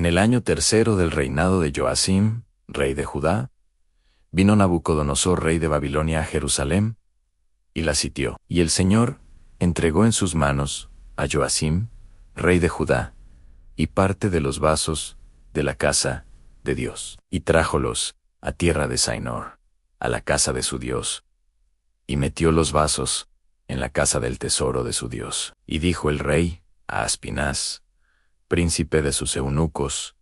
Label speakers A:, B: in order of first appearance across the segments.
A: En el año tercero del reinado de Joacim, rey de Judá, vino Nabucodonosor, rey de Babilonia, a Jerusalén, y la sitió. Y el Señor entregó en sus manos a Joacim, rey de Judá, y parte de los vasos de la casa de Dios, y trájolos a tierra de Sainor, a la casa de su Dios, y metió los vasos en la casa del tesoro de su Dios. Y dijo el rey a Aspinaz, príncipe de sus eunucos,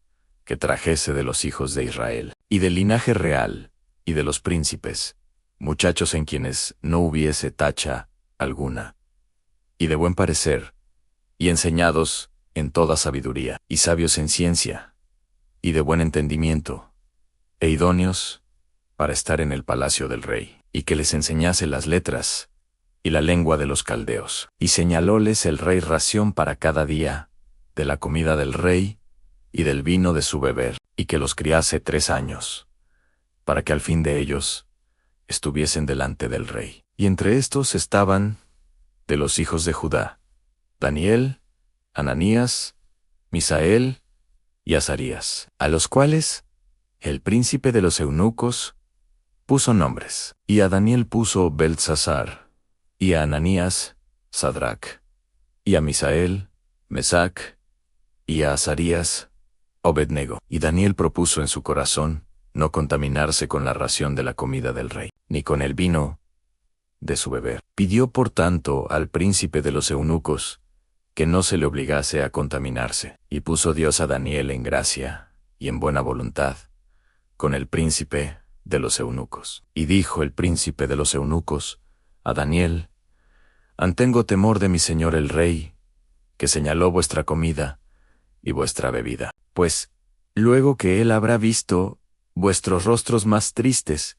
A: que trajese de los hijos de Israel, y del linaje real, y de los príncipes, muchachos en quienes no hubiese tacha alguna, y de buen parecer, y enseñados en toda sabiduría, y sabios en ciencia, y de buen entendimiento, e idóneos para estar en el palacio del rey, y que les enseñase las letras y la lengua de los caldeos. Y señalóles el rey ración para cada día, de la comida del rey y del vino de su beber, y que los criase 3 años, para que al fin de ellos estuviesen delante del rey. Y entre estos estaban, de los hijos de Judá, Daniel, Ananías, Misael y Azarías, a los cuales el príncipe de los eunucos puso nombres, y a Daniel puso Beltsasar, y a Ananías, Sadrac, y a Misael, Mesac, y a Azarías, Obednego. Y Daniel propuso en su corazón no contaminarse con la ración de la comida del rey, ni con el vino de su beber. Pidió por tanto al príncipe de los eunucos que no se le obligase a contaminarse, y puso Dios a Daniel en gracia y en buena voluntad con el príncipe de los eunucos. Y dijo el príncipe de los eunucos a Daniel: Tengo temor de mi señor el rey, que señaló vuestra comida y vuestra bebida. Pues, luego que él habrá visto vuestros rostros más tristes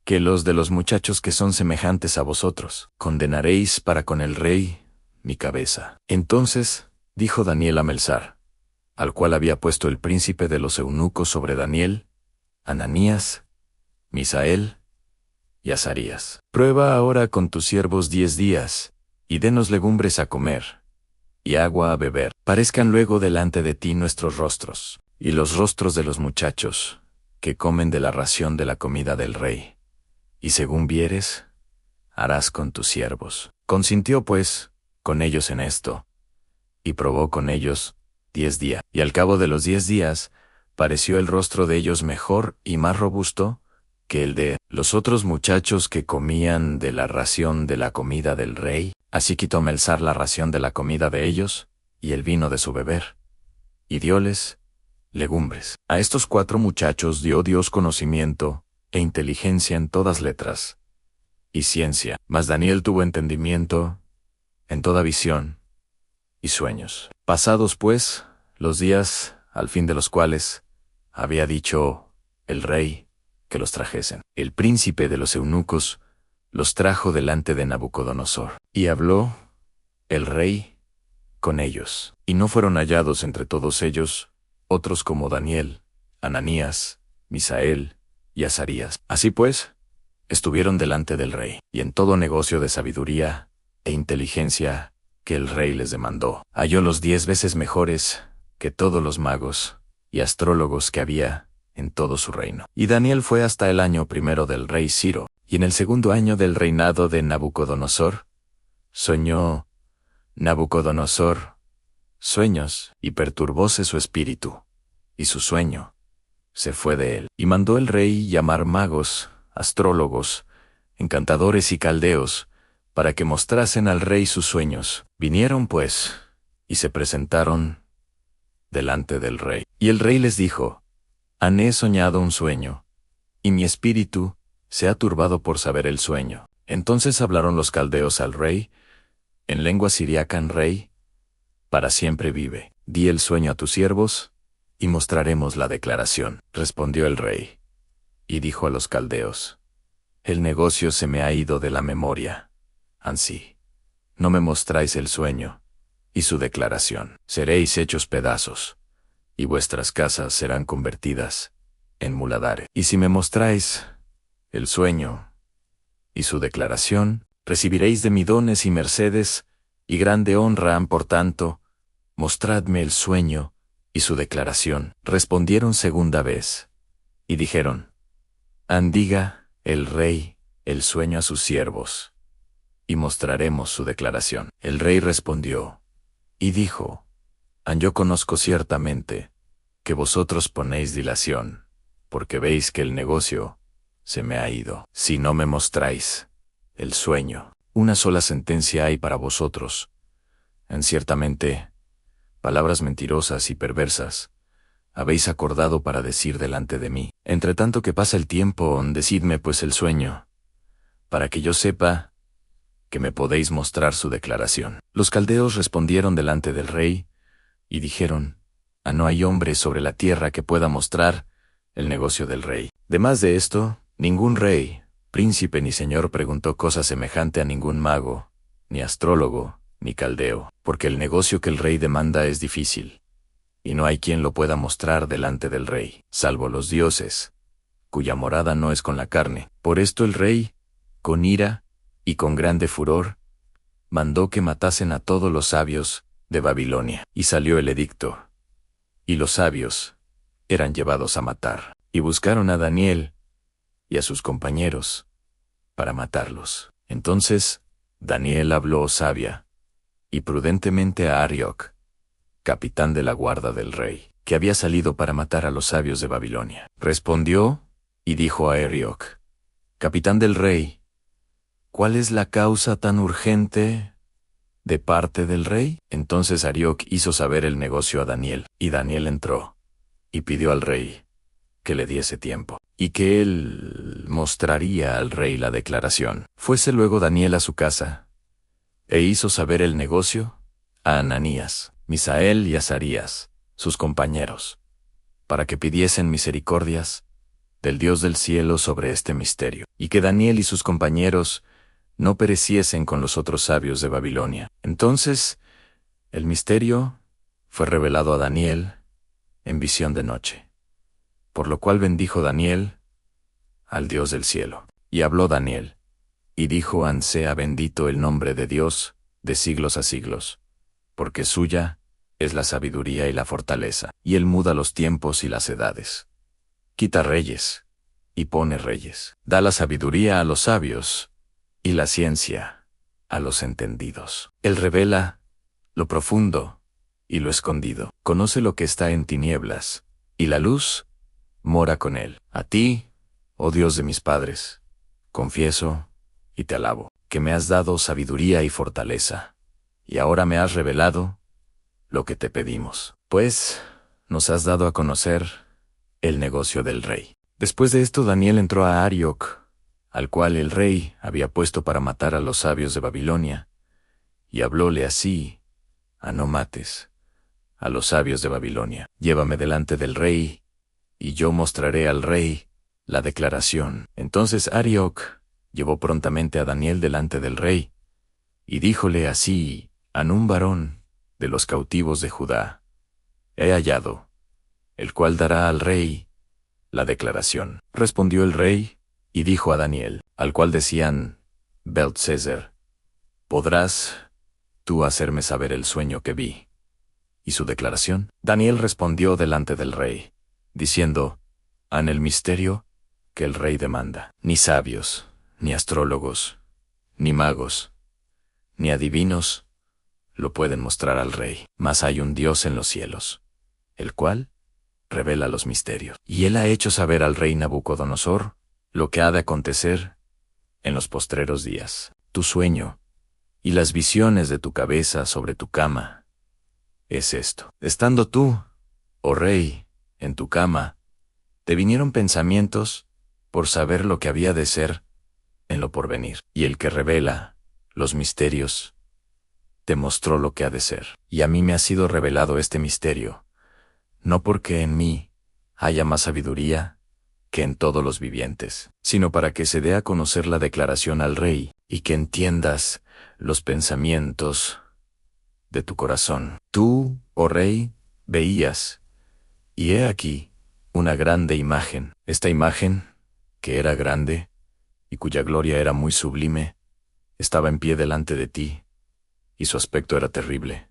A: que los de los muchachos que son semejantes a vosotros, condenaréis para con el rey mi cabeza. Entonces dijo Daniel a Melzar, al cual había puesto el príncipe de los eunucos sobre Daniel, Ananías, Misael y Azarías: Prueba ahora con tus siervos 10 días, y denos legumbres a comer, y agua a beber. Parezcan luego delante de ti nuestros rostros, y los rostros de los muchachos, que comen de la ración de la comida del rey. Y según vieres, harás con tus siervos. Consintió pues con ellos en esto, y probó con ellos 10 días. Y al cabo de los 10 días, pareció el rostro de ellos mejor y más robusto que el de los otros muchachos que comían de la ración de la comida del rey. Así quitó Melzar la ración de la comida de ellos, y el vino de su beber, y dióles legumbres. A estos 4 muchachos dio Dios conocimiento e inteligencia en todas letras y ciencia. Mas Daniel tuvo entendimiento en toda visión y sueños. Pasados pues los días, al fin de los cuales había dicho el rey que los trajesen, el príncipe de los eunucos los trajo delante de Nabucodonosor. Y habló el rey con ellos, y no fueron hallados entre todos ellos otros como Daniel, Ananías, Misael y Azarías. Así pues, estuvieron delante del rey, y en todo negocio de sabiduría e inteligencia que el rey les demandó, hallólos 10 veces mejores que todos los magos y astrólogos que había en todo su reino. Y Daniel fue hasta el año primero del rey Ciro, y en el segundo año del reinado de Nabucodonosor, soñó Nabucodonosor sueños, y perturbóse su espíritu, y su sueño se fue de él. Y mandó el rey llamar magos, astrólogos, encantadores y caldeos, para que mostrasen al rey sus sueños. Vinieron pues, y se presentaron delante del rey. Y el rey les dijo: He soñado un sueño, y mi espíritu se ha turbado por saber el sueño. Entonces hablaron los caldeos al rey, en lengua siriaca: Rey, para siempre vive. Di el sueño a tus siervos, y mostraremos la declaración. Respondió el rey, y dijo a los caldeos: El negocio se me ha ido de la memoria. Ansí, no me mostráis el sueño y su declaración. Seréis hechos pedazos, y vuestras casas serán convertidas en muladares. Y si me mostráis el sueño y su declaración, recibiréis de mí dones y mercedes, y grande honra. Por tanto, mostradme el sueño y su declaración. Respondieron segunda vez, y dijeron: diga el rey el sueño a sus siervos, y mostraremos su declaración. El rey respondió, y dijo: yo conozco ciertamente que vosotros ponéis dilación, porque veis que el negocio se me ha ido. Si no me mostráis el sueño, una sola sentencia hay para vosotros. Ciertamente, palabras mentirosas y perversas habéis acordado para decir delante de mí. Entre tanto que pasa el tiempo, decidme pues el sueño, para que yo sepa que me podéis mostrar su declaración. Los caldeos respondieron delante del rey, y dijeron: no hay hombre sobre la tierra que pueda mostrar el negocio del rey. Demás de esto, ningún rey, príncipe ni señor preguntó cosa semejante a ningún mago, ni astrólogo, ni caldeo, porque el negocio que el rey demanda es difícil, y no hay quien lo pueda mostrar delante del rey, salvo los dioses, cuya morada no es con la carne. Por esto el rey, con ira y con grande furor, mandó que matasen a todos los sabios de Babilonia. Y salió el edicto, y los sabios eran llevados a matar. Y buscaron a Daniel y a sus compañeros para matarlos. Entonces Daniel habló sabia y prudentemente a Arioc, capitán de la guarda del rey, que había salido para matar a los sabios de Babilonia. Respondió y dijo a Arioc: capitán del rey, ¿cuál es la causa tan urgente de parte del rey? Entonces Arioc hizo saber el negocio a Daniel, y Daniel entró y pidió al rey que le diese tiempo, y que él mostraría al rey la declaración. Fuese luego Daniel a su casa, e hizo saber el negocio a Ananías, Misael y Azarías, sus compañeros, para que pidiesen misericordias del Dios del cielo sobre este misterio, y que Daniel y sus compañeros no pereciesen con los otros sabios de Babilonia. Entonces el misterio fue revelado a Daniel en visión de noche, por lo cual bendijo Daniel al Dios del cielo. Y habló Daniel, y dijo: sea bendito el nombre de Dios de siglos a siglos, porque suya es la sabiduría y la fortaleza, y él muda los tiempos y las edades. Quita reyes, y pone reyes. Da la sabiduría a los sabios, y la ciencia a los entendidos. Él revela lo profundo y lo escondido. Conoce lo que está en tinieblas, y la luz mora con él. A ti, oh Dios de mis padres, confieso y te alabo, que me has dado sabiduría y fortaleza, y ahora me has revelado lo que te pedimos, pues nos has dado a conocer el negocio del rey. Después de esto Daniel entró a Arioc, al cual el rey había puesto para matar a los sabios de Babilonia, y hablóle así: no mates a los sabios de Babilonia. Llévame delante del rey, y yo mostraré al rey la declaración. Entonces Arioc llevó prontamente a Daniel delante del rey, y díjole así: un varón de los cautivos de Judá he hallado, el cual dará al rey la declaración. Respondió el rey, y dijo a Daniel, al cual decían Belteshazzar: ¿podrás tú hacerme saber el sueño que vi y su declaración? Daniel respondió delante del rey, diciendo: el misterio que el rey demanda, ni sabios, ni astrólogos, ni magos, ni adivinos lo pueden mostrar al rey, mas hay un Dios en los cielos, el cual revela los misterios. Y él ha hecho saber al rey Nabucodonosor lo que ha de acontecer en los postreros días. Tu sueño y las visiones de tu cabeza sobre tu cama es esto: estando tú, oh rey, en tu cama, te vinieron pensamientos por saber lo que había de ser en lo porvenir. Y el que revela los misterios te mostró lo que ha de ser. Y a mí me ha sido revelado este misterio, no porque en mí haya más sabiduría que en todos los vivientes, sino para que se dé a conocer la declaración al rey, y que entiendas los pensamientos de tu corazón. Tú, oh rey, veías, y he aquí una grande imagen. Esta imagen, que era grande, y cuya gloria era muy sublime, estaba en pie delante de ti, y su aspecto era terrible.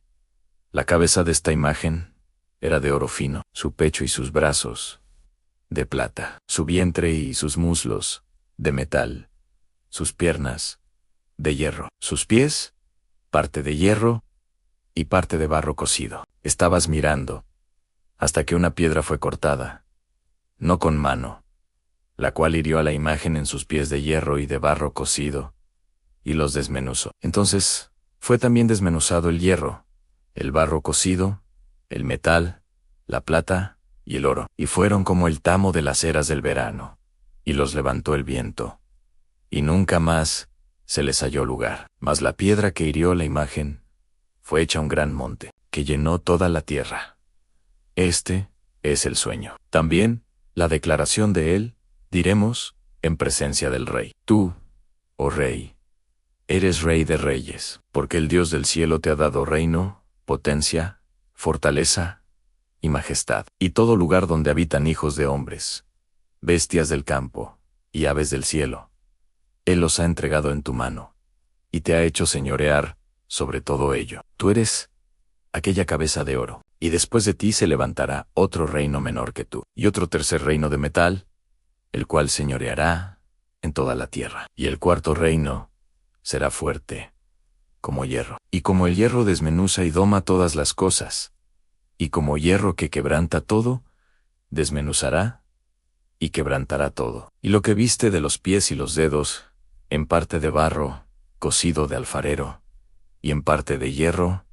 A: La cabeza de esta imagen era de oro fino, su pecho y sus brazos, de plata, su vientre y sus muslos, de metal, sus piernas, de hierro, sus pies, parte de hierro y parte de barro cocido. Estabas mirando, hasta que una piedra fue cortada, no con mano, la cual hirió a la imagen en sus pies de hierro y de barro cocido, y los desmenuzó. Entonces fue también desmenuzado el hierro, el barro cocido, el metal, la plata y el oro, y fueron como el tamo de las eras del verano, y los levantó el viento, y nunca más se les halló lugar. Mas la piedra que hirió la imagen fue hecha un gran monte, que llenó toda la tierra. Este es el sueño. También, la declaración de él, diremos, en presencia del rey. Tú, oh rey, eres rey de reyes, porque el Dios del cielo te ha dado reino, potencia, fortaleza y majestad, y todo lugar donde habitan hijos de hombres, bestias del campo y aves del cielo. Él los ha entregado en tu mano, y te ha hecho señorear sobre todo ello. Tú eres aquella cabeza de oro, y después de ti se levantará otro reino menor que tú, y otro tercer reino de metal, el cual señoreará en toda la tierra. Y el cuarto reino será fuerte, como hierro. Y como el hierro desmenuza y doma todas las cosas, y como hierro que quebranta todo, desmenuzará y quebrantará todo. Y lo que viste de los pies y los dedos, en parte de barro, cocido de alfarero, y en parte de hierro,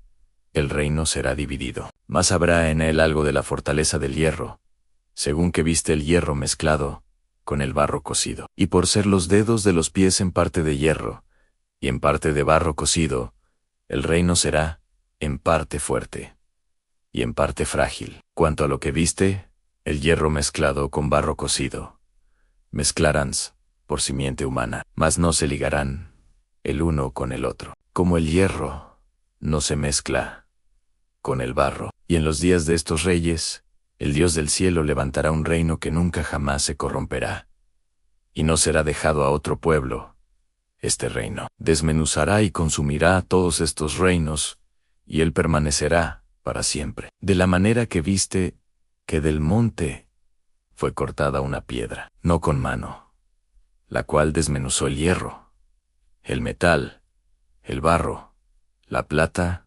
A: el reino será dividido. Mas habrá en él algo de la fortaleza del hierro, según que viste el hierro mezclado con el barro cocido. Y por ser los dedos de los pies en parte de hierro, y en parte de barro cocido, el reino será en parte fuerte, y en parte frágil. Cuanto a lo que viste, el hierro mezclado con barro cocido, mezclaránse por simiente humana, mas no se ligarán el uno con el otro, como el hierro no se mezcla con el barro. Y en los días de estos reyes, el Dios del cielo levantará un reino que nunca jamás se corromperá, y no será dejado a otro pueblo. Este reino desmenuzará y consumirá a todos estos reinos, y él permanecerá para siempre. De la manera que viste que del monte fue cortada una piedra, no con mano, la cual desmenuzó el hierro, el metal, el barro, la plata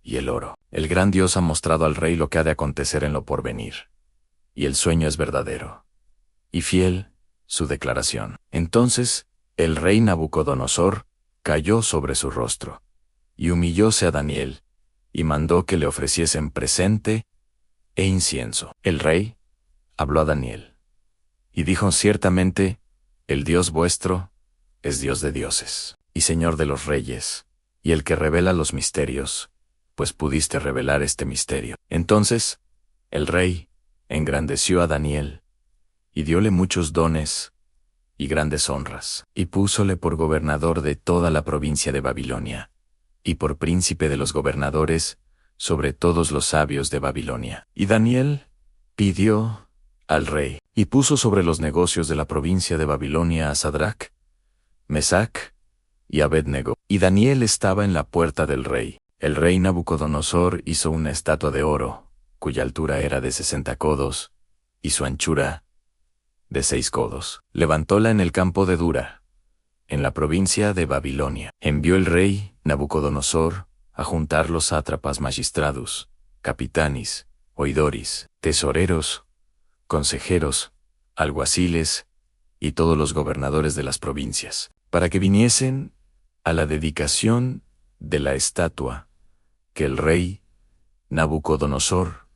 A: y el oro. El gran Dios ha mostrado al rey lo que ha de acontecer en lo porvenir, y el sueño es verdadero, y fiel su declaración. Entonces, el rey Nabucodonosor cayó sobre su rostro, y humillóse a Daniel, y mandó que le ofreciesen presente e incienso. El rey habló a Daniel, y dijo: ciertamente, el Dios vuestro es Dios de dioses, y Señor de los reyes, y el que revela los misterios, pues pudiste revelar este misterio. Entonces, el rey engrandeció a Daniel, y dióle muchos dones y grandes honras, y púsole por gobernador de toda la provincia de Babilonia, y por príncipe de los gobernadores sobre todos los sabios de Babilonia. Y Daniel pidió al rey, y puso sobre los negocios de la provincia de Babilonia a Sadrach, Mesach y Abednego. Y Daniel estaba en la puerta del rey. El rey Nabucodonosor hizo una estatua de oro, cuya altura era de 60 codos, y su anchura de 6 codos. Levantóla en el campo de Dura, en la provincia de Babilonia. Envió el rey Nabucodonosor a juntar los sátrapas magistrados, capitanes, oidores, tesoreros, consejeros, alguaciles y todos los gobernadores de las provincias, para que viniesen a la dedicación de la estatua que el rey Nabucodonosor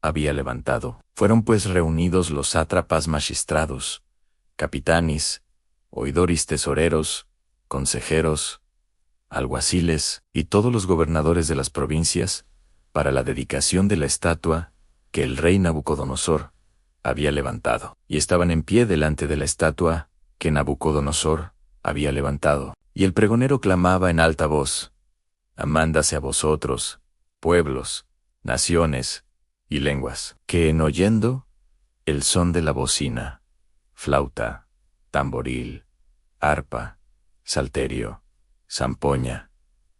A: había levantado. Fueron pues reunidos los sátrapas magistrados, capitanes, oidores tesoreros, consejeros, alguaciles y todos los gobernadores de las provincias para la dedicación de la estatua que el rey Nabucodonosor había levantado. Y estaban en pie delante de la estatua que Nabucodonosor había levantado. Y el pregonero clamaba en alta voz: amándase a vosotros, pueblos, naciones y lenguas, que en oyendo el son de la bocina, flauta, tamboril, arpa, salterio, zampoña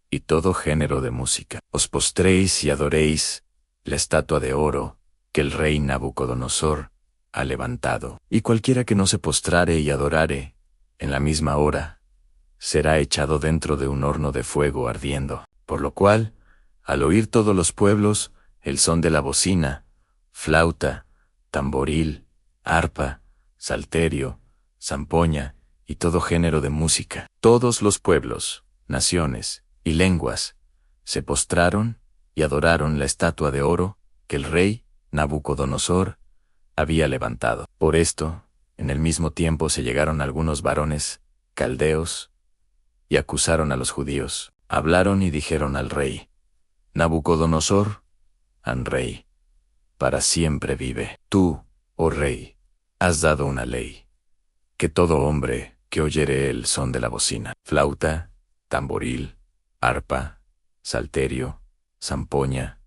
A: y todo género de música, os postréis y adoréis la estatua de oro que el rey Nabucodonosor ha levantado. Y cualquiera que no se postrare y adorare, en la misma hora, será echado dentro de un horno de fuego ardiendo. Por lo cual, al oír todos los pueblos el son de la bocina, flauta, tamboril, arpa, salterio, zampoña y todo género de música, todos los pueblos, naciones y lenguas se postraron y adoraron la estatua de oro que el rey Nabucodonosor había levantado. Por esto, en el mismo tiempo se llegaron algunos varones caldeos y acusaron a los judíos. Hablaron y dijeron al rey: Nabucodonosor, an rey, para siempre vive. Tú, oh rey, has dado una ley, que todo hombre que oyere el son de la bocina, flauta, tamboril, arpa, salterio, zampoña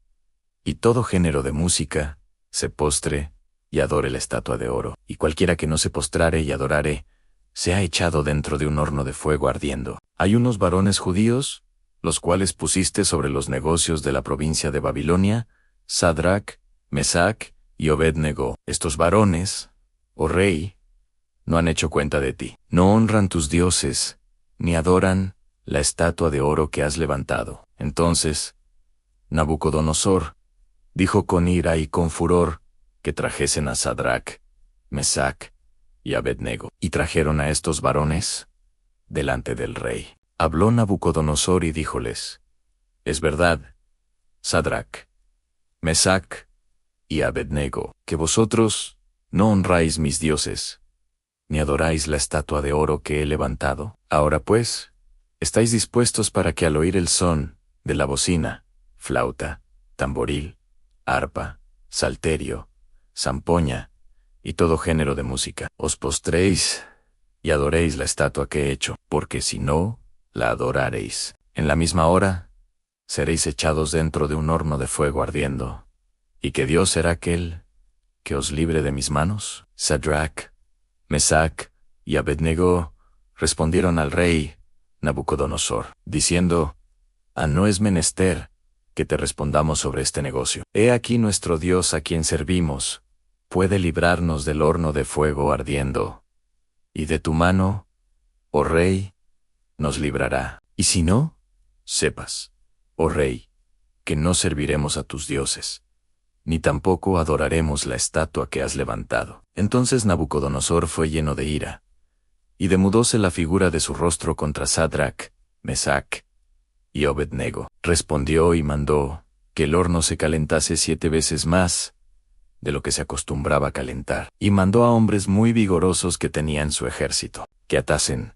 A: y todo género de música, se postre y adore la estatua de oro, y cualquiera que no se postrare y adorare, se ha echado dentro de un horno de fuego ardiendo. Hay unos varones judíos, los cuales pusiste sobre los negocios de la provincia de Babilonia, Sadrach, Mesach y Obed-Nego. Estos varones, oh rey, no han hecho cuenta de ti. No honran tus dioses, ni adoran la estatua de oro que has levantado. Entonces, Nabucodonosor dijo con ira y con furor que trajesen a Sadrach, Mesach y Abed-Nego. Y trajeron a estos varones delante del rey. Habló Nabucodonosor y díjoles: Es verdad, Sadrach, Mesach y Abed-Nego, que vosotros no honráis mis dioses, ni adoráis la estatua de oro que he levantado. Ahora pues, ¿estáis dispuestos para que al oír el son de la bocina, flauta, tamboril, arpa, salterio, zampoña y todo género de música, os postréis y adoréis la estatua que he hecho? Porque si no la adorareis, en la misma hora seréis echados dentro de un horno de fuego ardiendo. ¿Y que Dios será aquel que os libre de mis manos? Sadrach, Mesach y Abed-Nego respondieron al rey Nabucodonosor, diciendo: no es menester que te respondamos sobre este negocio. He aquí nuestro Dios a quien servimos puede librarnos del horno de fuego ardiendo, y de tu mano, oh rey, nos librará. Y si no, sepas, oh rey, que no serviremos a tus dioses, ni tampoco adoraremos la estatua que has levantado. Entonces Nabucodonosor fue lleno de ira, y demudóse la figura de su rostro contra Sadrach, Mesach y Obed-Nego. Respondió y mandó que el horno se calentase 7 veces más de lo que se acostumbraba a calentar, y mandó a hombres muy vigorosos que tenían su ejército, que atasen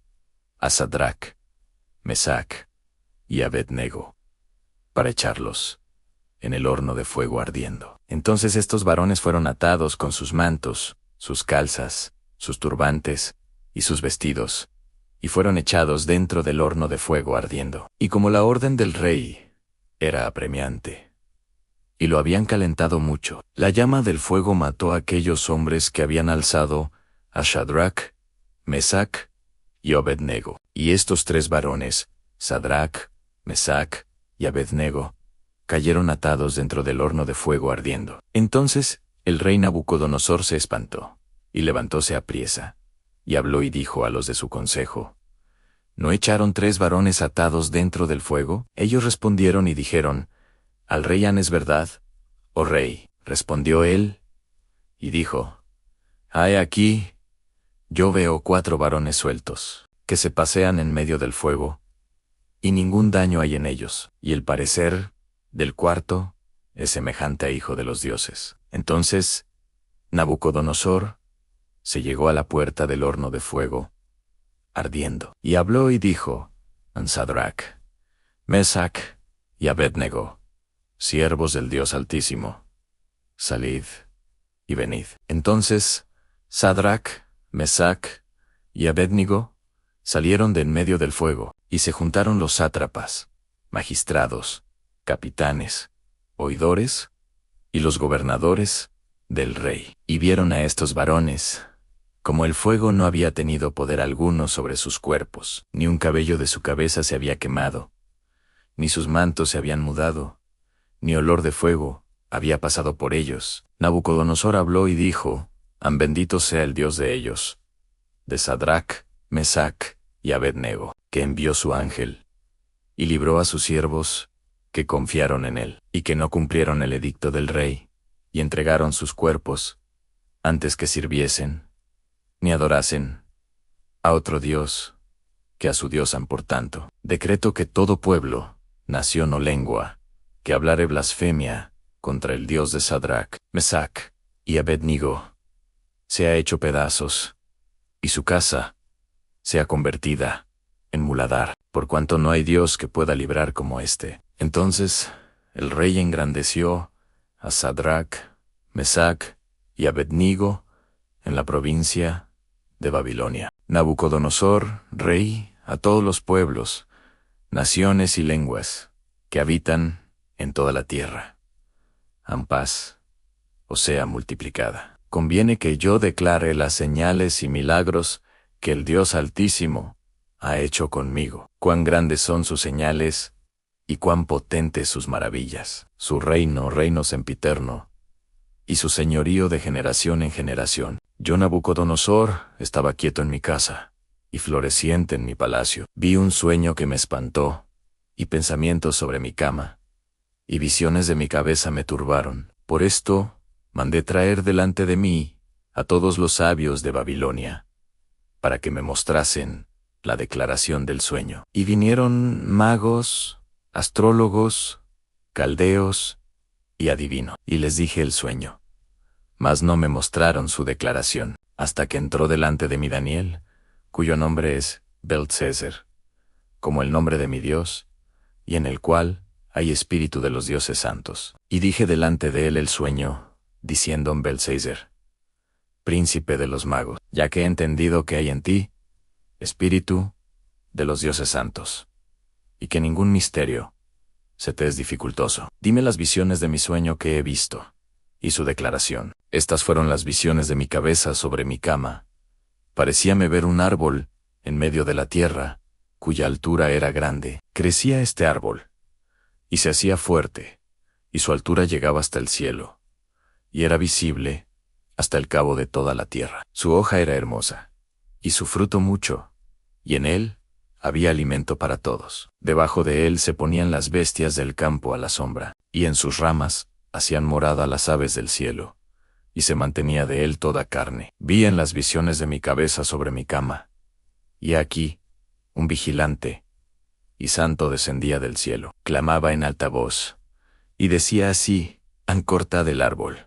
A: a Sadrach, Mesach y Abed-Nego, para echarlos en el horno de fuego ardiendo. Entonces estos varones fueron atados con sus mantos, sus calzas, sus turbantes y sus vestidos, y fueron echados dentro del horno de fuego ardiendo. Y como la orden del rey era apremiante, y lo habían calentado mucho, la llama del fuego mató a aquellos hombres que habían alzado a Sadrach, Mesach y Obed-Nego. Y estos 3 varones, Sadrach, Mesach y Abed-Nego, cayeron atados dentro del horno de fuego ardiendo. Entonces el rey Nabucodonosor se espantó, y levantóse apriesa, y habló y dijo a los de su consejo: ¿No echaron 3 varones atados dentro del fuego? Ellos respondieron y dijeron: Al rey es verdad, oh rey. Respondió él, y dijo: He aquí, yo veo 4 varones sueltos, que se pasean en medio del fuego, y ningún daño hay en ellos, y el parecer del cuarto es semejante a hijo de los dioses. Entonces Nabucodonosor se llegó a la puerta del horno de fuego ardiendo, y habló y dijo a Sadrach, Mesach y Abed-Nego: siervos del Dios Altísimo, salid y venid. Entonces Sadrach, Mesach y Abed-Nego salieron de en medio del fuego, y se juntaron los sátrapas, magistrados, capitanes, oidores y los gobernadores del rey, y vieron a estos varones, como el fuego no había tenido poder alguno sobre sus cuerpos, ni un cabello de su cabeza se había quemado, ni sus mantos se habían mudado, ni olor de fuego había pasado por ellos. Nabucodonosor habló y dijo: bendito sea el Dios de ellos, de Sadrach, Mesach y Abednego, que envió su ángel, y libró a sus siervos, que confiaron en él, y que no cumplieron el edicto del rey, y entregaron sus cuerpos, antes que sirviesen, ni adorasen a otro Dios, que a su Dios han por tanto. Decreto que todo pueblo, nación o lengua, que hablare blasfemia contra el Dios de Sadrach, Mesach y Abednego, sea hecho pedazos, y su casa sea convertida en muladar, por cuanto no hay Dios que pueda librar como éste. Entonces el rey engrandeció a Sadrach, Mesach y Abednego en la provincia de Babilonia. Nabucodonosor, rey, a todos los pueblos, naciones y lenguas que habitan en toda la tierra, han paz, o sea multiplicada. Conviene que yo declare las señales y milagros que el Dios Altísimo ha hecho conmigo. Cuán grandes son sus señales y cuán potentes sus maravillas. Su reino sempiterno, y su señorío de generación en generación. Yo, Nabucodonosor, estaba quieto en mi casa, y floreciente en mi palacio. Vi un sueño que me espantó, y pensamientos sobre mi cama, y visiones de mi cabeza me turbaron. Por esto mandé traer delante de mí a todos los sabios de Babilonia, para que me mostrasen la declaración del sueño. Y vinieron magos, astrólogos, caldeos y adivinos, y les dije el sueño. Mas no me mostraron su declaración, hasta que entró delante de mí Daniel, cuyo nombre es Belteshazzar, como el nombre de mi Dios, y en el cual hay espíritu de los dioses santos. Y dije delante de él el sueño, diciendo en Belteshazzar, príncipe de los magos, ya que he entendido que hay en ti espíritu de los dioses santos, y que ningún misterio se te es dificultoso. Dime las visiones de mi sueño que he visto, y su declaración. Estas fueron las visiones de mi cabeza sobre mi cama. Parecíame ver un árbol en medio de la tierra, cuya altura era grande. Crecía este árbol, y se hacía fuerte, y su altura llegaba hasta el cielo, y era visible hasta el cabo de toda la tierra. Su hoja era hermosa, y su fruto mucho, y en él había alimento para todos. Debajo de él se ponían las bestias del campo a la sombra, y en sus ramas hacían morada las aves del cielo, y se mantenía de él toda carne. Vi en las visiones de mi cabeza sobre mi cama, y aquí un vigilante y santo descendía del cielo. Clamaba en alta voz, y decía así: cortad el árbol,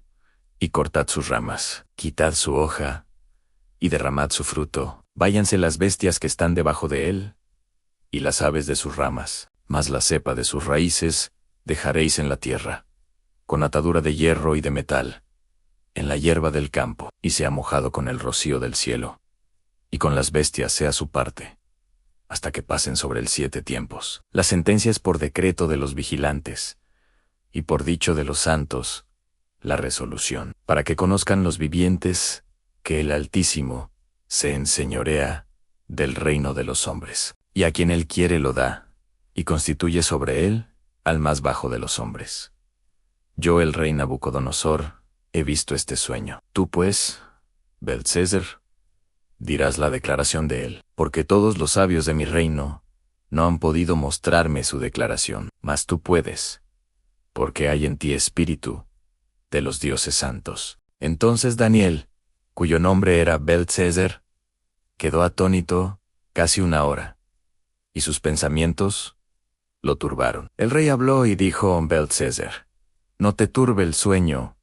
A: y cortad sus ramas, quitad su hoja, y derramad su fruto. Váyanse las bestias que están debajo de él, y las aves de sus ramas, mas la cepa de sus raíces dejaréis en la tierra, con atadura de hierro y de metal, en la hierba del campo, y sea mojado con el rocío del cielo, y con las bestias sea su parte, hasta que pasen sobre el 7 tiempos. La sentencia es por decreto de los vigilantes, y por dicho de los santos, la resolución, para que conozcan los vivientes que el Altísimo se enseñorea del reino de los hombres, y a quien él quiere lo da, y constituye sobre él al más bajo de los hombres. Yo, el rey Nabucodonosor, he visto este sueño. Tú pues, Belteshazzar, dirás la declaración de él, porque todos los sabios de mi reino no han podido mostrarme su declaración, mas tú puedes, porque hay en ti espíritu de los dioses santos. Entonces Daniel, cuyo nombre era Belteshazzar, quedó atónito casi 1 hora, y sus pensamientos lo turbaron. El rey habló y dijo: Belteshazzar, no te turbe el sueño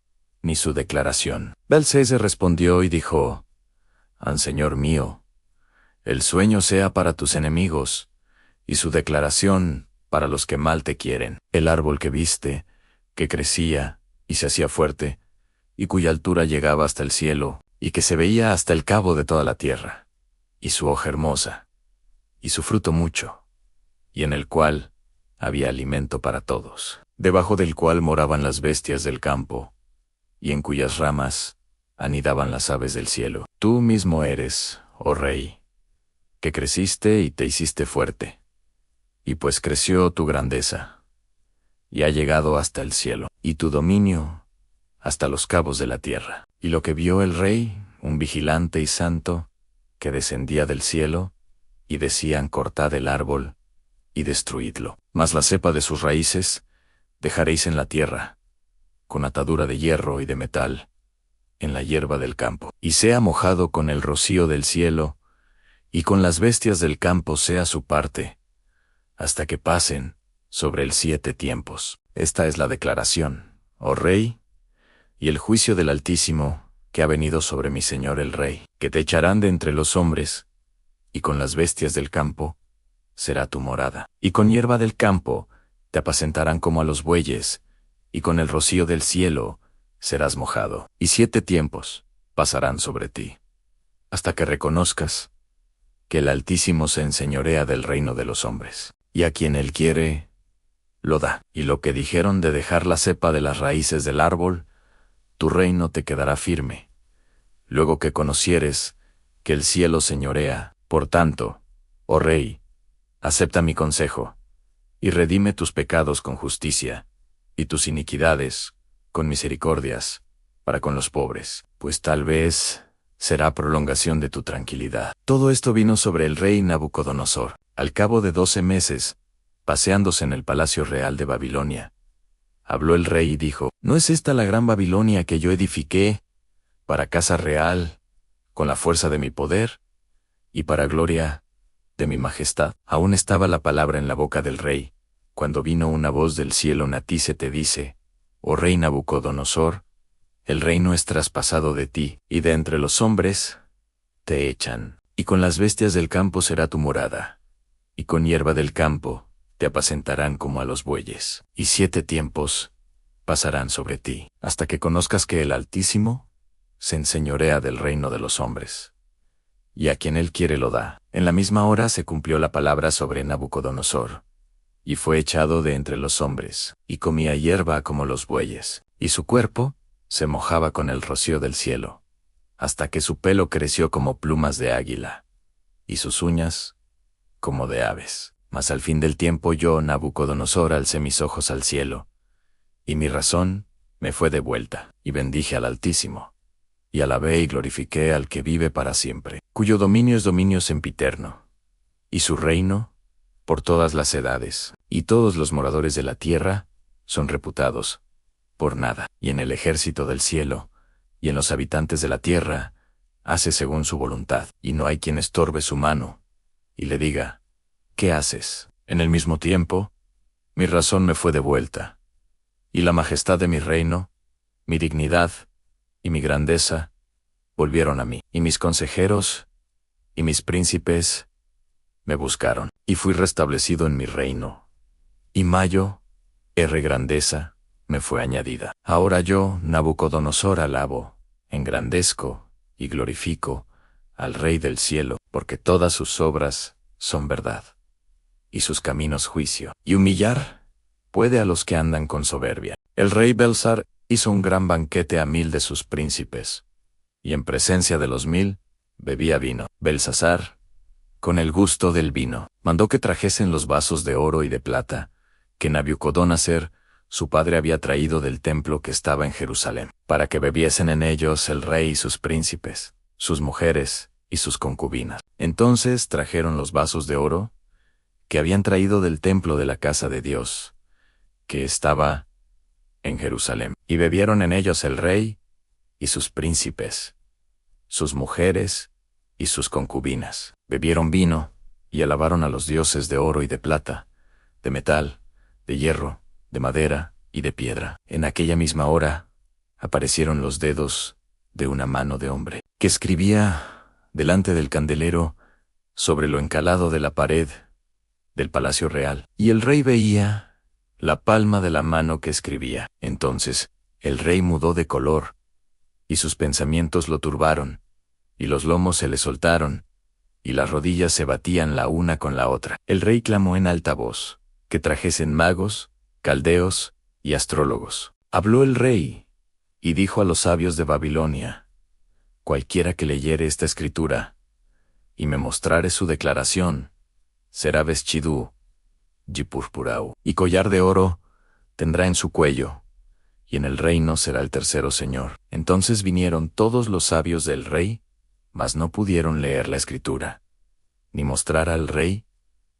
A: ni su declaración. Belteshazzar respondió y dijo: Señor mío, el sueño sea para tus enemigos, y su declaración para los que mal te quieren. El árbol que viste, que crecía y se hacía fuerte, y cuya altura llegaba hasta el cielo, y que se veía hasta el cabo de toda la tierra, y su hoja hermosa, y su fruto mucho, y en el cual había alimento para todos, debajo del cual moraban las bestias del campo, y en cuyas ramas anidaban las aves del cielo. Tú mismo eres, oh rey, que creciste y te hiciste fuerte, y pues creció tu grandeza, y ha llegado hasta el cielo, y tu dominio hasta los cabos de la tierra. Y lo que vio el rey, un vigilante y santo, que descendía del cielo, y decían: cortad el árbol y destruidlo. Mas la cepa de sus raíces dejaréis en la tierra, con atadura de hierro y de metal, en la hierba del campo. Y sea mojado con el rocío del cielo, y con las bestias del campo sea su parte, hasta que pasen sobre el 7 tiempos. Esta es la declaración, oh rey, y el juicio del Altísimo, que ha venido sobre mi señor el rey, que te echarán de entre los hombres, y con las bestias del campo será tu morada. Y con hierba del campo te apacentarán como a los bueyes, y con el rocío del cielo serás mojado. Y 7 tiempos pasarán sobre ti, hasta que reconozcas que el Altísimo se enseñorea del reino de los hombres, y a quien él quiere, lo da. Y lo que dijeron de dejar la cepa de las raíces del árbol, tu reino te quedará firme, luego que conocieres que el cielo señorea. Por tanto, oh rey, acepta mi consejo, y redime tus pecados con justicia, y tus iniquidades con misericordias, para con los pobres, pues tal vez será prolongación de tu tranquilidad. Todo esto vino sobre el rey Nabucodonosor, al cabo de 12 meses, paseándose en el palacio real de Babilonia. Habló el rey y dijo: ¿no es esta la gran Babilonia que yo edifiqué para casa real, con la fuerza de mi poder, y para gloria de mi majestad? Aún estaba la palabra en la boca del rey, cuando vino una voz del cielo: a ti se te dice, oh rey Nabucodonosor, el reino es traspasado de ti, y de entre los hombres te echan, y con las bestias del campo será tu morada, y con hierba del campo te apacentarán como a los bueyes. Y 7 tiempos pasarán sobre ti, hasta que conozcas que el Altísimo se enseñorea del reino de los hombres, y a quien él quiere lo da. En la misma hora se cumplió la palabra sobre Nabucodonosor, y fue echado de entre los hombres, y comía hierba como los bueyes, y su cuerpo se mojaba con el rocío del cielo, hasta que su pelo creció como plumas de águila, y sus uñas como de aves. Mas al fin del tiempo yo, Nabucodonosor, alcé mis ojos al cielo, y mi razón me fue devuelta, y bendije al Altísimo, y alabé y glorifiqué al que vive para siempre, cuyo dominio es dominio sempiterno, y su reino por todas las edades, y todos los moradores de la tierra son reputados por nada. Y en el ejército del cielo, y en los habitantes de la tierra, hace según su voluntad, y no hay quien estorbe su mano, y le diga: ¿qué haces? En el mismo tiempo, mi razón me fue devuelta, y la majestad de mi reino, mi dignidad y mi grandeza volvieron a mí, y mis consejeros y mis príncipes me buscaron, y fui restablecido en mi reino, y mayo, grandeza, me fue añadida. Ahora yo, Nabucodonosor, alabo, engrandezco y glorifico al Rey del cielo, porque todas sus obras son verdad, y sus caminos juicio, y humillar puede a los que andan con soberbia. El rey Belsar hizo un gran banquete a 1000 de sus príncipes, y en presencia de los 1000 bebía vino. Belsasar, con el gusto del vino, mandó que trajesen los vasos de oro y de plata, que Nabucodonosor, su padre, había traído del templo que estaba en Jerusalén, para que bebiesen en ellos el rey y sus príncipes, sus mujeres y sus concubinas. Entonces trajeron los vasos de oro que habían traído del templo de la casa de Dios, que estaba en Jerusalén, y bebieron en ellos el rey y sus príncipes, sus mujeres y sus concubinas. Bebieron vino y alabaron a los dioses de oro y de plata, de metal, de hierro, de madera y de piedra. En aquella misma hora aparecieron los dedos de una mano de hombre, que escribía delante del candelero sobre lo encalado de la pared del palacio real, y el rey veía la palma de la mano que escribía. Entonces el rey mudó de color, y sus pensamientos lo turbaron, y los lomos se le soltaron, y las rodillas se batían la una con la otra. El rey clamó en alta voz, que trajesen magos, caldeos y astrólogos. Habló el rey, y dijo a los sabios de Babilonia: cualquiera que leyere esta escritura, y me mostrare su declaración, será vestido de púrpura y collar de oro tendrá en su cuello, y en el reino será el tercero señor. Entonces vinieron todos los sabios del rey, mas no pudieron leer la escritura, ni mostrar al rey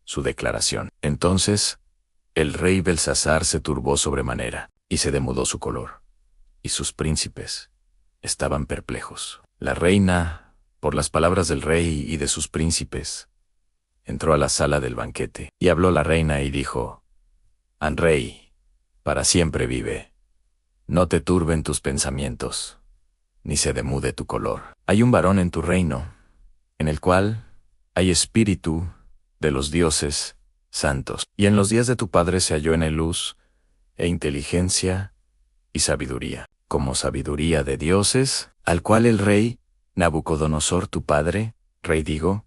A: su declaración. Entonces el rey Belsasar se turbó sobremanera, y se demudó su color, y sus príncipes estaban perplejos. La reina, por las palabras del rey y de sus príncipes, entró a la sala del banquete, y habló la reina y dijo: «An rey, para siempre vive. No te turben tus pensamientos, ni se demude tu color. Hay un varón en tu reino, en el cual hay espíritu de los dioses santos, y en los días de tu padre se halló en él luz, e inteligencia, y sabiduría, como sabiduría de dioses, al cual el rey Nabucodonosor tu padre, rey digo,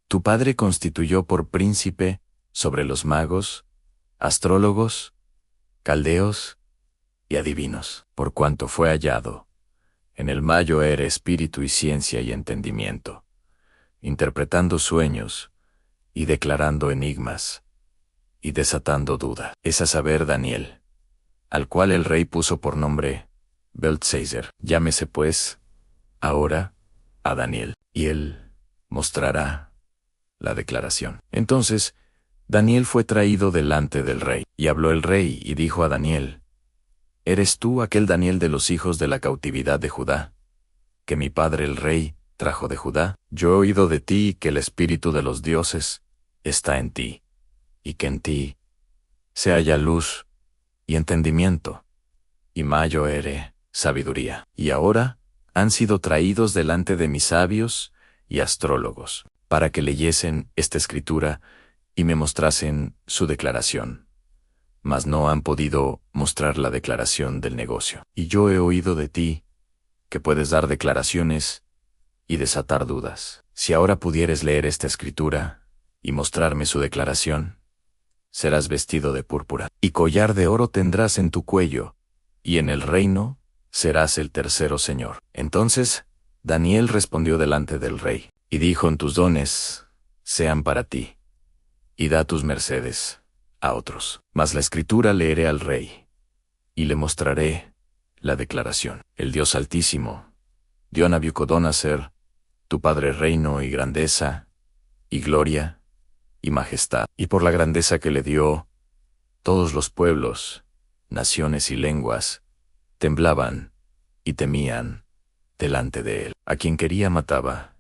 A: tu padre constituyó por príncipe sobre los magos, astrólogos, caldeos y adivinos, por cuanto fue hallado en el mayo era espíritu y ciencia y entendimiento, interpretando sueños y declarando enigmas y desatando duda. Es a saber Daniel, al cual el rey puso por nombre Belteshazzar. Llámese pues ahora a Daniel, y él mostrará la declaración. Entonces Daniel fue traído delante del rey, y habló el rey y dijo a Daniel: ¿Eres tú aquel Daniel de los hijos de la cautividad de Judá, que mi padre el rey trajo de Judá? Yo he oído de ti que el espíritu de los dioses está en ti, y que en ti se halla luz y entendimiento, y mayo ere sabiduría. Y ahora han sido traídos delante de mis sabios y astrólogos, para que leyesen esta escritura y me mostrasen su declaración. Mas no han podido mostrar la declaración del negocio. Y yo he oído de ti que puedes dar declaraciones y desatar dudas. Si ahora pudieres leer esta escritura y mostrarme su declaración, serás vestido de púrpura, y collar de oro tendrás en tu cuello, y en el reino serás el tercero señor. Entonces Daniel respondió delante del rey, y dijo: en tus dones sean para ti, y da tus mercedes a otros. Mas la escritura leeré al rey, y le mostraré la declaración. El Dios Altísimo dio a Nabucodonosor, tu padre, reino y grandeza, y gloria, y majestad. Y por la grandeza que le dio, todos los pueblos, naciones y lenguas temblaban y temían delante de él. A quien quería mataba,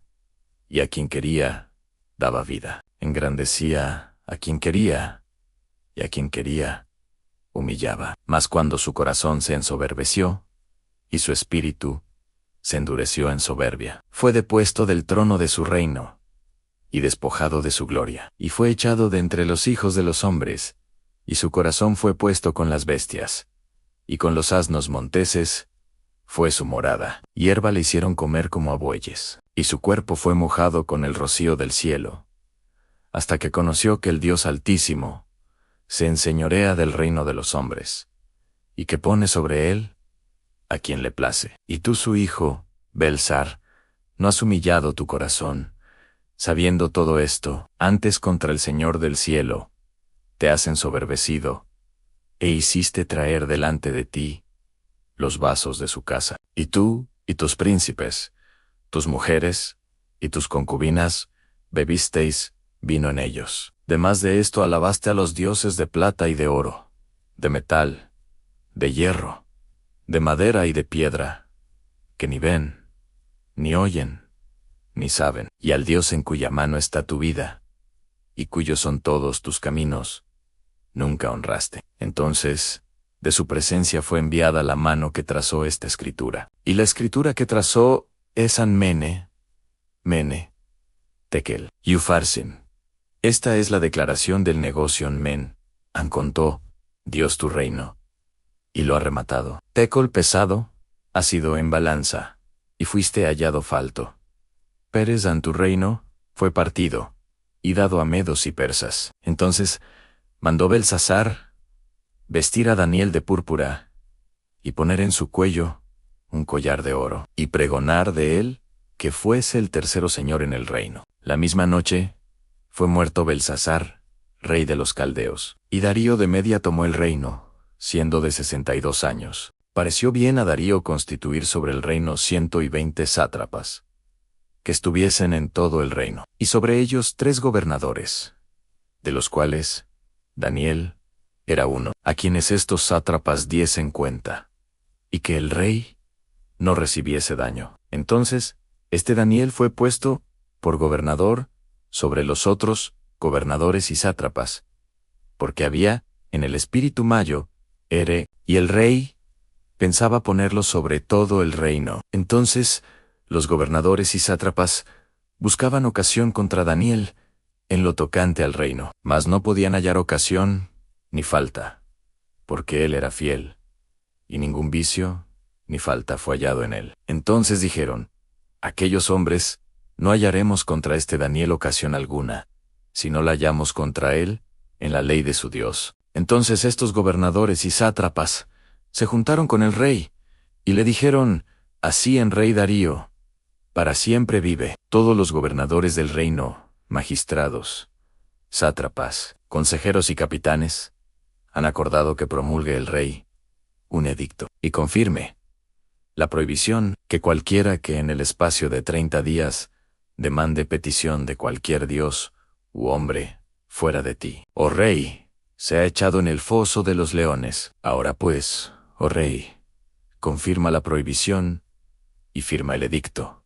A: y a quien quería daba vida. Engrandecía a quien quería, y a quien quería humillaba. Mas cuando su corazón se ensoberbeció, y su espíritu se endureció en soberbia, fue depuesto del trono de su reino, y despojado de su gloria, y fue echado de entre los hijos de los hombres, y su corazón fue puesto con las bestias, y con los asnos monteses fue su morada. Hierba le hicieron comer como a bueyes, y su cuerpo fue mojado con el rocío del cielo, hasta que conoció que el Dios Altísimo se enseñorea del reino de los hombres, y que pone sobre él a quien le place. Y tú, su hijo, Belsar, no has humillado tu corazón, sabiendo todo esto, antes contra el Señor del cielo te has ensoberbecido, e hiciste traer delante de ti los vasos de su casa. Y tú y tus príncipes, tus mujeres y tus concubinas, bebisteis vino en ellos. Demás de esto alabaste a los dioses de plata y de oro, de metal, de hierro, de madera y de piedra, que ni ven, ni oyen, ni saben, y al Dios en cuya mano está tu vida, y cuyos son todos tus caminos, nunca honraste. Entonces, de su presencia fue enviada la mano que trazó esta escritura. Y la escritura que trazó es Anmene, Mene, Tekel, y Upharsin. Esta es la declaración del negocio Men, Ancontó, Dios tu reino, y lo ha rematado. Tecol pesado, ha sido en balanza, y fuiste hallado falto. Pérez en tu reino, fue partido, y dado a medos y persas. Entonces mandó Belsasar vestir a Daniel de púrpura, y poner en su cuello un collar de oro, y pregonar de él que fuese el tercero señor en el reino. La misma noche fue muerto Belsasar, rey de los caldeos, y Darío de Media tomó el reino, siendo de 62 años. Pareció bien a Darío constituir sobre el reino 120 sátrapas, que estuviesen en todo el reino, y sobre ellos 3 gobernadores, de los cuales Daniel era uno, a quienes estos sátrapas diesen cuenta, y que el rey no recibiese daño. Entonces, este Daniel fue puesto por gobernador sobre los otros gobernadores y sátrapas, porque había en el espíritu mayo, y el rey pensaba ponerlo sobre todo el reino. Entonces, los gobernadores y sátrapas buscaban ocasión contra Daniel en lo tocante al reino, mas no podían hallar ocasión ni falta, porque él era fiel, y ningún vicio ni falta fue hallado en él. Entonces dijeron, aquellos hombres, no hallaremos contra este Daniel ocasión alguna, si no la hallamos contra él en la ley de su Dios. Entonces estos gobernadores y sátrapas se juntaron con el rey, y le dijeron, así en rey Darío, para siempre vive. Todos los gobernadores del reino, magistrados, sátrapas, consejeros y capitanes, han acordado que promulgue el rey un edicto, y confirme la prohibición que cualquiera que en el espacio de 30 días demande petición de cualquier dios u hombre fuera de ti, oh rey, sea echado en el foso de los leones. Ahora pues, oh rey, confirma la prohibición y firma el edicto,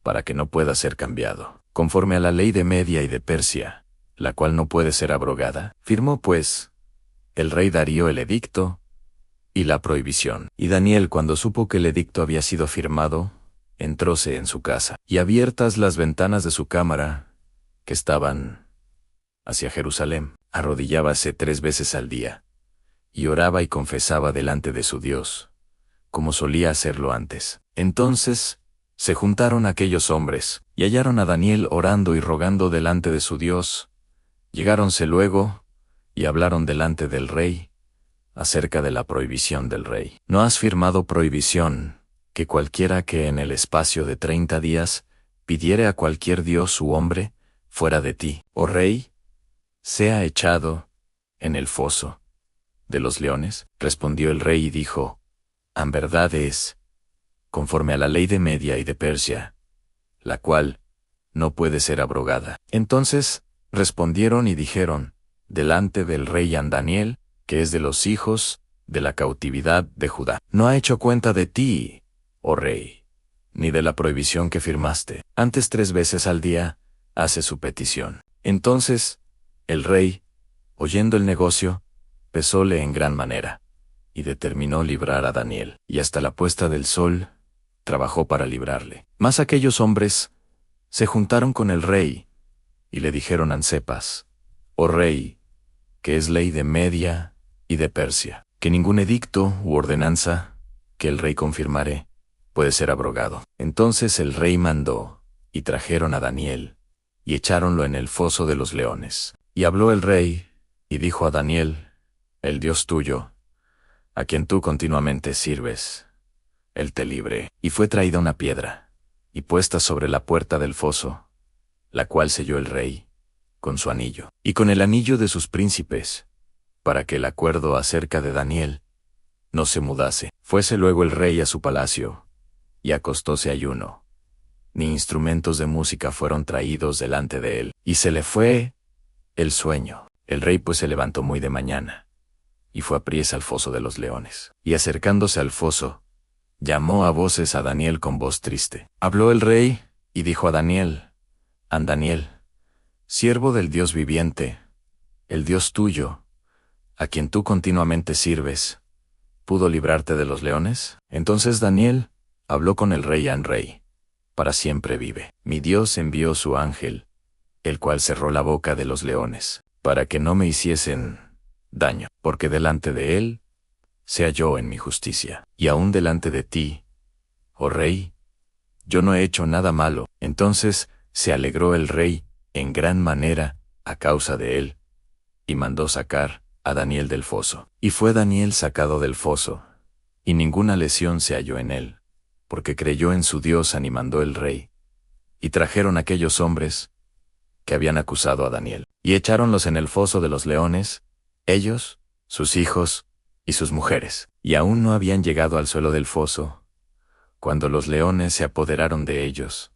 A: para que no pueda ser cambiado, conforme a la ley de Media y de Persia, la cual no puede ser abrogada. Firmó pues el rey Darío el edicto y la prohibición. Y Daniel, cuando supo que el edicto había sido firmado, entróse en su casa, y abiertas las ventanas de su cámara, que estaban hacia Jerusalén, arrodillábase 3 veces al día, y oraba y confesaba delante de su Dios, como solía hacerlo antes. Entonces se juntaron aquellos hombres, y hallaron a Daniel orando y rogando delante de su Dios. Llegáronse luego, y hablaron delante del rey, acerca de la prohibición del rey. ¿No has firmado prohibición, que cualquiera que en el espacio de 30 días pidiere a cualquier dios u hombre, fuera de ti, oh rey, sea echado en el foso de los leones? Respondió el rey y dijo, en verdad es, conforme a la ley de Media y de Persia, la cual no puede ser abrogada. Entonces respondieron y dijeron, delante del rey a Daniel, que es de los hijos de la cautividad de Judá, no ha hecho cuenta de ti, oh rey, ni de la prohibición que firmaste. Antes 3 veces al día hace su petición. Entonces el rey, oyendo el negocio, pesóle en gran manera, y determinó librar a Daniel, y hasta la puesta del sol trabajó para librarle. Mas aquellos hombres se juntaron con el rey, y le dijeron a Ancepas, oh rey, que es ley de Media y de Persia, que ningún edicto u ordenanza que el rey confirmare puede ser abrogado. Entonces el rey mandó, y trajeron a Daniel, y echáronlo en el foso de los leones. Y habló el rey, y dijo a Daniel, el Dios tuyo, a quien tú continuamente sirves, él te libre. Y fue traída una piedra, y puesta sobre la puerta del foso, la cual selló el rey, con su anillo, y con el anillo de sus príncipes, para que el acuerdo acerca de Daniel no se mudase. Fuese luego el rey a su palacio, y acostóse ayuno. Ni instrumentos de música fueron traídos delante de él, y se le fue el sueño. El rey pues se levantó muy de mañana, y fue apriesa al foso de los leones. Y acercándose al foso, llamó a voces a Daniel con voz triste. Habló el rey, y dijo a Daniel, Daniel, siervo del Dios viviente, el Dios tuyo, a quien tú continuamente sirves, ¿pudo librarte de los leones? Entonces Daniel habló con el rey rey, para siempre vive. Mi Dios envió su ángel, el cual cerró la boca de los leones, para que no me hiciesen daño, porque delante de él se halló en mi justicia, y aún delante de ti, oh rey, yo no he hecho nada malo. Entonces se alegró el rey en gran manera a causa de él, y mandó sacar a Daniel del foso. Y fue Daniel sacado del foso, y ninguna lesión se halló en él, porque creyó en su Dios, animando el rey. Y trajeron aquellos hombres que habían acusado a Daniel, y echáronlos en el foso de los leones, ellos, sus hijos, y sus mujeres, y aún no habían llegado al suelo del foso, cuando los leones se apoderaron de ellos,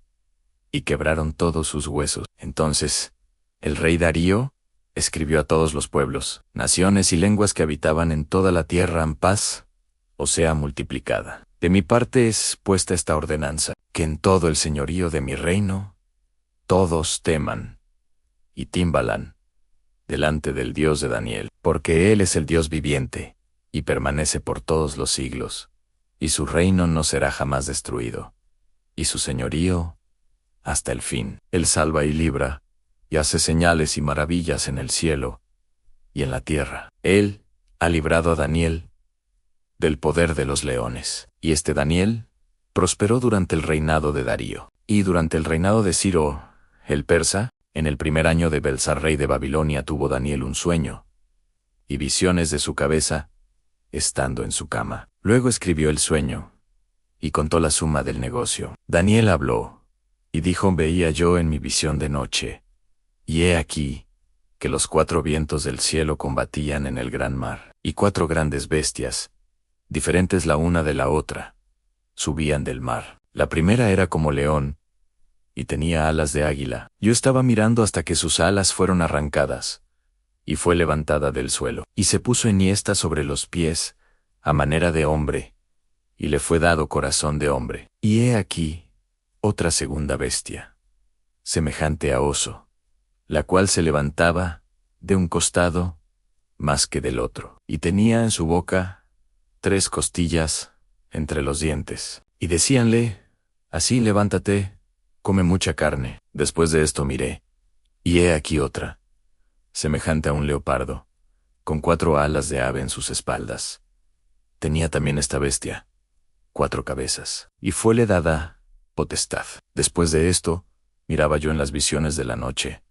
A: y quebraron todos sus huesos. Entonces, el rey Darío escribió a todos los pueblos, naciones y lenguas que habitaban en toda la tierra en paz, o sea multiplicada. De mi parte es puesta esta ordenanza, que en todo el señorío de mi reino, todos teman y timbalan delante del Dios de Daniel, porque Él es el Dios viviente, y permanece por todos los siglos, y su reino no será jamás destruido, y su señorío hasta el fin. Él salva y libra, y hace señales y maravillas en el cielo y en la tierra. Él ha librado a Daniel del poder de los leones. Y este Daniel prosperó durante el reinado de Darío. Y durante el reinado de Ciro, el persa, en el primer año de Belsar rey de Babilonia, tuvo Daniel un sueño y visiones de su cabeza, estando en su cama. Luego escribió el sueño y contó la suma del negocio. Daniel habló y dijo: veía yo en mi visión de noche, y he aquí que los 4 vientos del cielo combatían en el gran mar, y 4 grandes bestias, diferentes la una de la otra, subían del mar. La primera era como león, y tenía alas de águila. Yo estaba mirando hasta que sus alas fueron arrancadas, y fue levantada del suelo, y se puso enhiesta sobre los pies, a manera de hombre, y le fue dado corazón de hombre. Y he aquí otra segunda bestia, semejante a oso, la cual se levantaba de un costado más que del otro, y tenía en su boca 3 costillas entre los dientes. Y decíanle: así levántate, come mucha carne. Después de esto miré, y he aquí otra, semejante a un leopardo, con 4 alas de ave en sus espaldas. Tenía también esta bestia 4 cabezas, y fuele dada potestad. Después de esto, miraba yo en las visiones de la noche,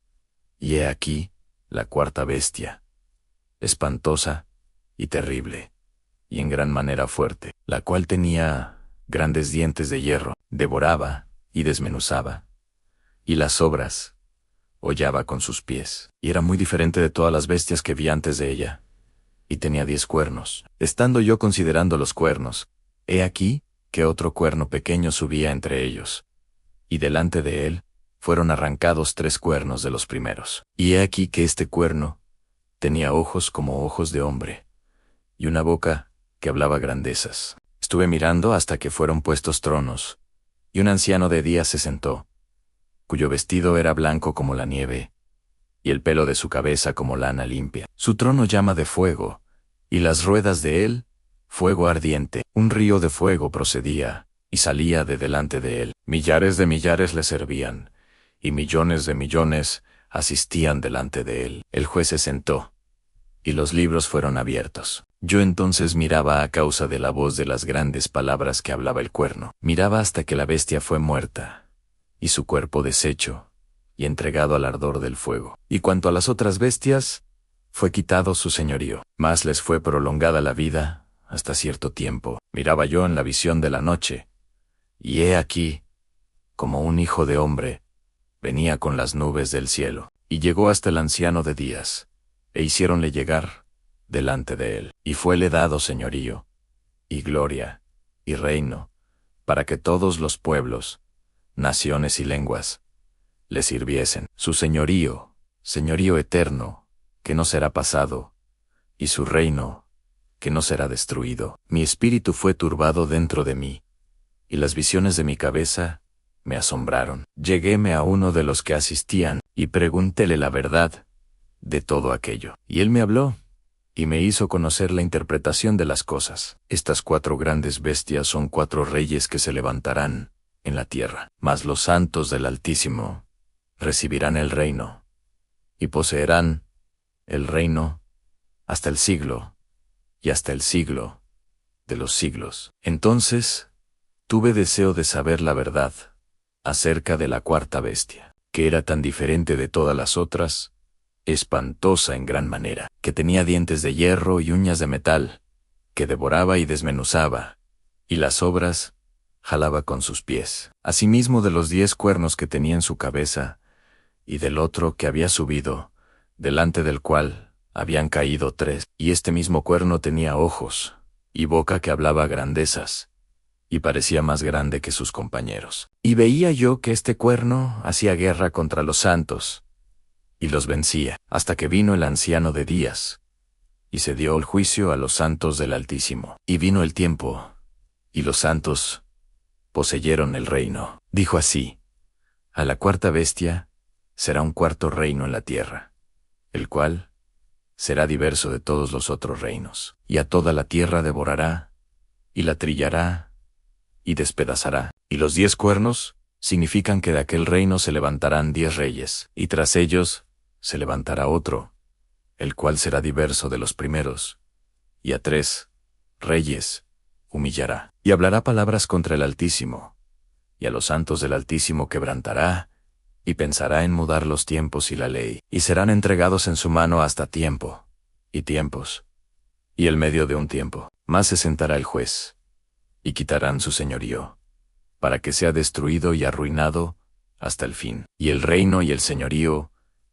A: y he aquí la 4ª bestia, espantosa y terrible, y en gran manera fuerte, la cual tenía grandes dientes de hierro, devoraba y desmenuzaba, y las sobras hollaba con sus pies, y era muy diferente de todas las bestias que vi antes de ella, y tenía 10 cuernos. Estando yo considerando los cuernos, he aquí que otro cuerno pequeño subía entre ellos, y delante de él fueron arrancados 3 cuernos de los primeros. Y he aquí que este cuerno tenía ojos como ojos de hombre, y una boca que hablaba grandezas. Estuve mirando hasta que fueron puestos tronos, y un anciano de día se sentó, cuyo vestido era blanco como la nieve, y el pelo de su cabeza como lana limpia. Su trono llama de fuego, y las ruedas de él, fuego ardiente. Un río de fuego procedía, y salía de delante de él. Millares de millares le servían, y millones de millones asistían delante de él. El juez se sentó, y los libros fueron abiertos. Yo entonces miraba a causa de la voz de las grandes palabras que hablaba el cuerno. Miraba hasta que la bestia fue muerta, y su cuerpo deshecho, y entregado al ardor del fuego. Y cuanto a las otras bestias, fue quitado su señorío, mas les fue prolongada la vida hasta cierto tiempo. Miraba yo en la visión de la noche, y he aquí, como un hijo de hombre, venía con las nubes del cielo, y llegó hasta el anciano de días, e hiciéronle llegar delante de él, y fuele dado señorío, y gloria, y reino, para que todos los pueblos, naciones y lenguas le sirviesen. Su señorío, señorío eterno, que no será pasado, y su reino, que no será destruido. Mi espíritu fue turbado dentro de mí, y las visiones de mi cabeza me asombraron. Lleguéme a uno de los que asistían, y preguntéle la verdad de todo aquello. Y él me habló, y me hizo conocer la interpretación de las cosas. Estas 4 grandes bestias son 4 reyes que se levantarán en la tierra, mas los santos del Altísimo recibirán el reino, y poseerán el reino hasta el siglo, y hasta el siglo de los siglos. Entonces tuve deseo de saber la verdad acerca de la 4ª bestia, que era tan diferente de todas las otras, espantosa en gran manera, que tenía dientes de hierro y uñas de metal, que devoraba y desmenuzaba, y las sobras jalaba con sus pies. Asimismo de los 10 cuernos que tenía en su cabeza, y del otro que había subido, delante del cual habían caído 3, y este mismo cuerno tenía ojos, y boca que hablaba grandezas, y parecía más grande que sus compañeros. Y veía yo que este cuerno hacía guerra contra los santos, y los vencía, hasta que vino el anciano de días, y se dio el juicio a los santos del Altísimo. Y vino el tiempo, y los santos poseyeron el reino. Dijo así: a la cuarta bestia será un cuarto reino en la tierra, el cual será diverso de todos los otros reinos, y a toda la tierra devorará, y la trillará, y despedazará. Y los 10 cuernos significan que de aquel reino se levantarán 10 reyes, y tras ellos se levantará otro, el cual será diverso de los primeros, y a 3 reyes humillará, y hablará palabras contra el Altísimo, y a los santos del Altísimo quebrantará, y pensará en mudar los tiempos y la ley, y serán entregados en su mano hasta tiempo, y tiempos, y el medio de un tiempo. Mas se sentará el juez, y quitarán su señorío, para que sea destruido y arruinado hasta el fin. Y el reino y el señorío,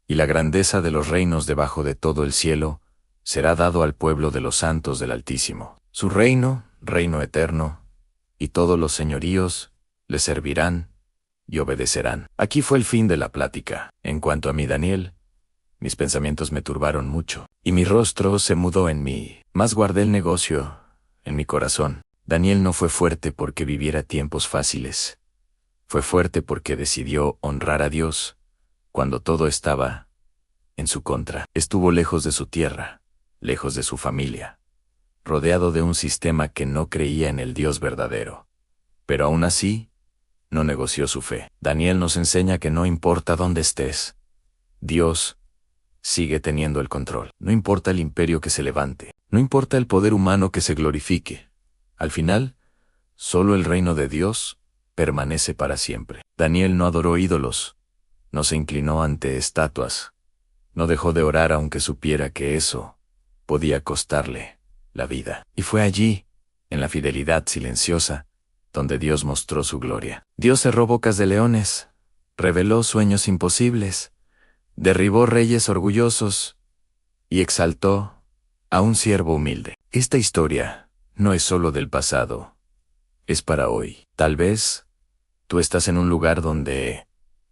A: y la grandeza de los reinos debajo de todo el cielo, será dado al pueblo de los santos del Altísimo. Su reino, reino eterno, y todos los señoríos le servirán y obedecerán. Aquí fue el fin de la plática. En cuanto a mí, Daniel, mis pensamientos me turbaron mucho, y mi rostro se mudó en mí. Mas guardé el negocio en mi corazón. Daniel no fue fuerte porque viviera tiempos fáciles. Fue fuerte porque decidió honrar a Dios cuando todo estaba en su contra. Estuvo lejos de su tierra, lejos de su familia, rodeado de un sistema que no creía en el Dios verdadero. Pero aún así, no negoció su fe. Daniel nos enseña que no importa dónde estés, Dios sigue teniendo el control. No importa el imperio que se levante, no importa el poder humano que se glorifique. Al final, solo el reino de Dios permanece para siempre. Daniel no adoró ídolos, no se inclinó ante estatuas, no dejó de orar aunque supiera que eso podía costarle la vida. Y fue allí, en la fidelidad silenciosa, donde Dios mostró su gloria. Dios cerró bocas de leones, reveló sueños imposibles, derribó reyes orgullosos y exaltó a un siervo humilde. Esta historia no es solo del pasado, es para hoy. Tal vez tú estás en un lugar donde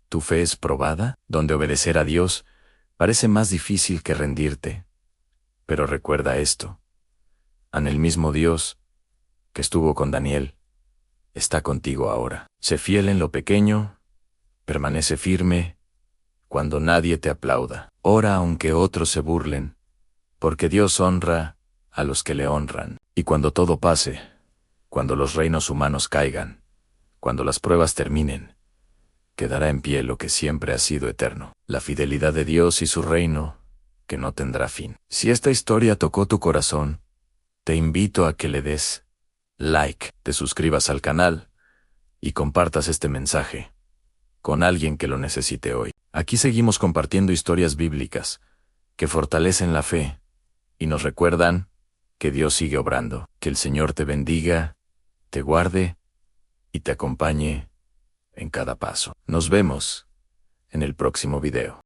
A: tu fe es probada, donde obedecer a Dios parece más difícil que rendirte. Pero recuerda esto: el mismo Dios que estuvo con Daniel está contigo ahora. Sé fiel en lo pequeño, permanece firme cuando nadie te aplauda. Ora aunque otros se burlen, porque Dios honra a los que le honran. Y cuando todo pase, cuando los reinos humanos caigan, cuando las pruebas terminen, quedará en pie lo que siempre ha sido eterno: la fidelidad de Dios y su reino, que no tendrá fin. Si esta historia tocó tu corazón, te invito a que le des like, te suscribas al canal y compartas este mensaje con alguien que lo necesite hoy. Aquí seguimos compartiendo historias bíblicas que fortalecen la fe y nos recuerdan que Dios sigue obrando. Que el Señor te bendiga, te guarde y te acompañe en cada paso. Nos vemos en el próximo video.